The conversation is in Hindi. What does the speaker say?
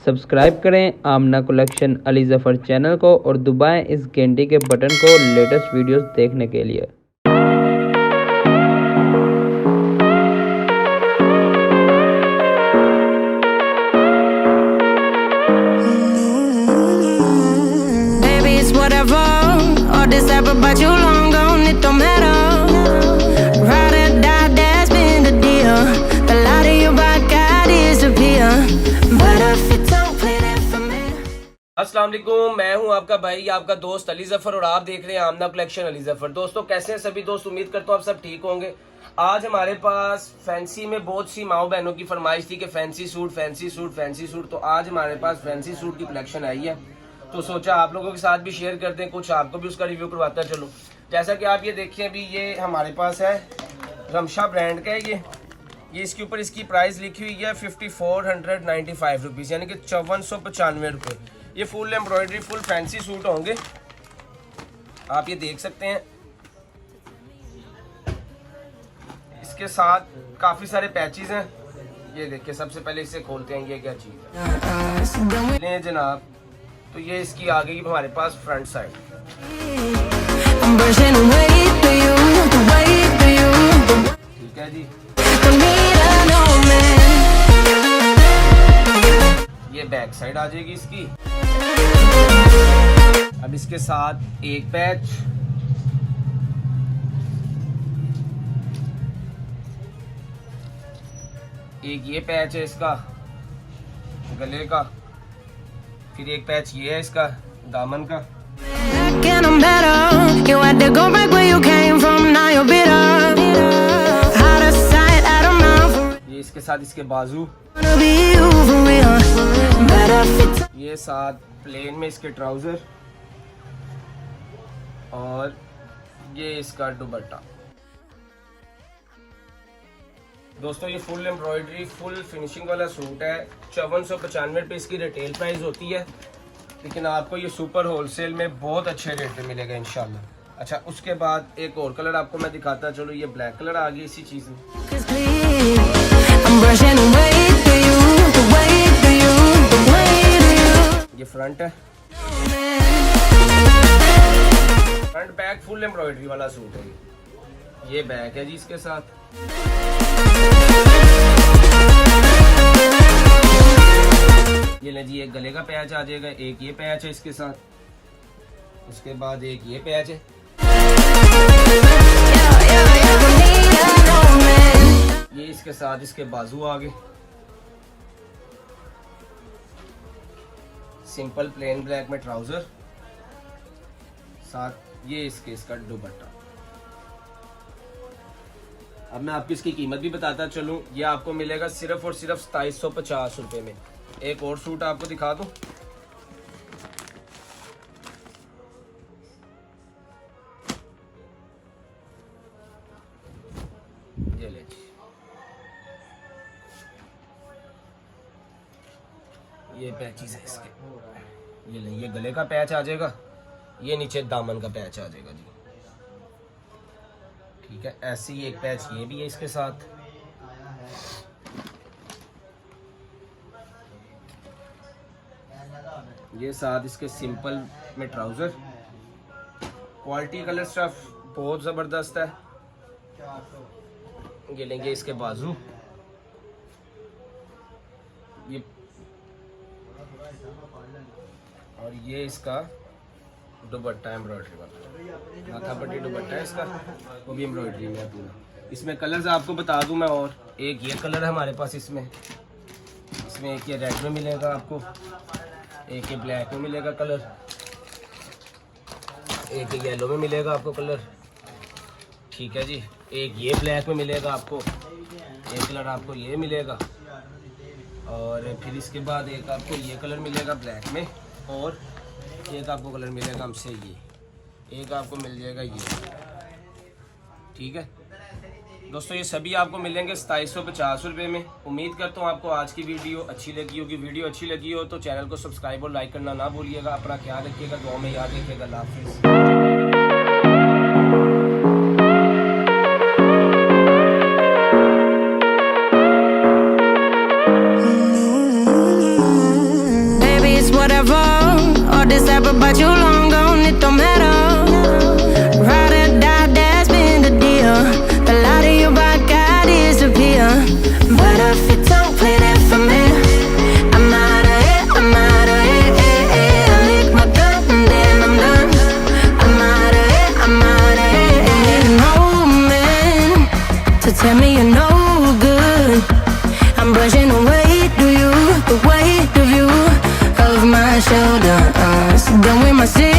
सब्सक्राइब करें आमना कलेक्शन अली ज़फ़र चैनल को और दबाएं इस घंटी के बटन को लेटेस्ट वीडियोस देखने के लिए। Baby, it's whatever. All this ever about you long gone, it don't matter. Ride or die, that's been the deal. The light of your back, I disappear. But if you don't play that for me. अस्सलाम वालेकुम, मैं हूं आपका भाई, आपका दोस्त अली ज़फ़र और आप देख रहे हैं आमना कलेक्शन अली ज़फ़र। दोस्तों कैसे हैं सभी दोस्त, उम्मीद करता हूं आप सब ठीक होंगे। आज हमारे पास फैंसी में बहुत सी माओ बहनों की फरमाइश थी कि fancy suit fancy suit fancy suit, तो आज हमारे पास फैंसी सूट की कलेक्शन आई है, तो सोचा आप लोगों के साथ भी शेयर करते हैं, कुछ आपको भी उसका रिव्यू करवाता चलो। जैसा कि आप ये देखिए, अभी ये हमारे पास है रमशा ब्रांड का है ये इसके ऊपर इसकी प्राइस लिखी हुई है 5495 रुपीज़, यानी कि 5495 रुपये। ये full embroidery full fancy suit होंगे, आप ये देख सकते हैं। इसके साथ काफ़ी सारे पैचेस हैं, ये देखिए। सबसे पहले इसे खोलते हैं, ये क्या चीज़ है ले जनाब। तो ये इसकी आ गई हमारे पास front side. I'm brushing away for you, the way for you. ठीक है जी, Don't need a no man. ये बैक साइड आ जाएगी इसकी। अब इसके साथ एक पैच, एक ये पैच है इसका गले का, फिर एक पैच ये है इसका दामन का। Back and I'm better. You had to go back where you came from, now you're bitter. Out of sight, out of mind. ये इसके साथ इसके बाजू, Wanna be you for real. Better fit. ये साथ प्लेन में इसके ट्राउजर, और ये इसका दुपट्टा। दोस्तों ये फुल एम्ब्रॉयडरी फुल फिनिशिंग वाला सूट है। 5495 रुपये इसकी रिटेल प्राइस होती है, लेकिन आपको ये सुपर होलसेल में बहुत अच्छे रेट पे मिलेगा इंशाल्लाह। अच्छा, उसके बाद एक और कलर आपको मैं दिखाता चलो। ये ब्लैक कलर आ गई इसी चीज़ में। 'Cause please, I'm brushing away for you, the way for you, the way to you. ये फ्रंट है, फ्रंट बैक फुल एम्ब्रॉयडरी वाला सूट है। ये बैक है जी इसके साथ। ये ले जी, एक गले का पैच आ जाएगा, एक ये पैच है इसके साथ, उसके बाद एक ये पैच है। ये इसके साथ इसके बाजू आ गए, सिंपल प्लेन ब्लैक में ट्राउजर, साथ ये इसका दुपट्टा। अब मैं आपकी इसकी कीमत भी बताता चलूं। ये आपको मिलेगा सिर्फ और सिर्फ 2750 रुपये में। एक और सूट आपको दिखा दूं, ये ले, ये पैचेस है इसके। ये ले, ये गले का पैच आ जाएगा, ये नीचे दामन का पैच आ जाएगा जी। ठीक है, ऐसे ही एक पैच ये भी है इसके साथ। ये साथ इसके सिंपल में ट्राउजर। क्वालिटी कलर स्टफ बहुत ज़बरदस्त है। ये लेंगे इसके बाजू, ये और ये इसका दुपट्टा एम्ब्रॉयडरी वाला, माथा पट्टी दुपट्टा है इसका, वो भी एम्ब्रॉयडरी में है पूरा। इसमें कलर्स आपको बता दूं मैं, और एक ये कलर है हमारे पास इसमें एक ये रेड में मिलेगा आपको, एक ये ब्लैक में मिलेगा कलर, एक ये येलो में मिलेगा आपको कलर। ठीक है जी, एक ये ब्लैक में मिलेगा आपको, एक कलर आपको ये मिलेगा, और फिर इसके बाद एक आपको ये कलर मिलेगा ब्लैक में, और एक आपको कलर मिलेगा हमसे ये, एक आपको मिल जाएगा ये। ठीक है दोस्तों, ये सभी आपको मिलेंगे 2750 रुपये में। उम्मीद करता हूँ आपको आज की वीडियो अच्छी लगी होगी। वीडियो अच्छी लगी हो तो चैनल को सब्सक्राइब और लाइक करना ना भूलिएगा। अपना ख्याल रखिएगा, दुआ में याद रखिएगा। अल्लाह हाफिज़। my shoulders. Done with my city